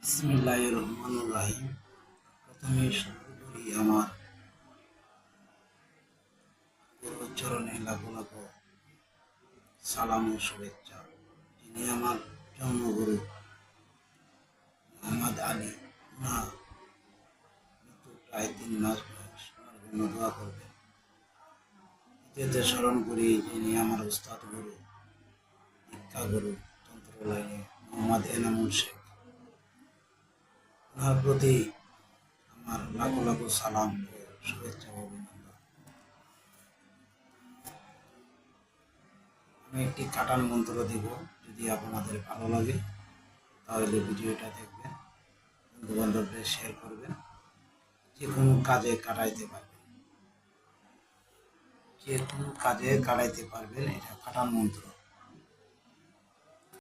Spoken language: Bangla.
বিসমিল্লাহির রহমানির রহিম। প্রথমে শুরু করি আমার গুরুচরণে লাখো লাখো সালাম ও শুভেচ্ছা। যিনি আমার জন্মগুরু মোহাম্মদ আলী, না মৃত্যু প্রায় 3 মাস বয়স, আমার জন্য দোয়া করবেন। দ্বিতীয়তে স্মরণ করি যিনি আমার উস্তাদ গুরু, শিক্ষা গুরু, তন্ত্র লাইনে মোহাম্মদ এনামুল শেখ। ওনার প্রতি আমার লাখো লাখো সালাম ও শুভেচ্ছা ও অভিনন্দন। আমি একটি কাটান মন্ত্র দিব, যদি আপনাদের ভালো লাগে তাহলে ভিডিওটা দেখবেন, বন্ধু বান্ধবদের শেয়ার করবেন। যে কোনো কাজে কাটাইতে পারবেন, যে কোনো কাজে কাটাইতে পারবেন। এটা কাটান মন্ত্র।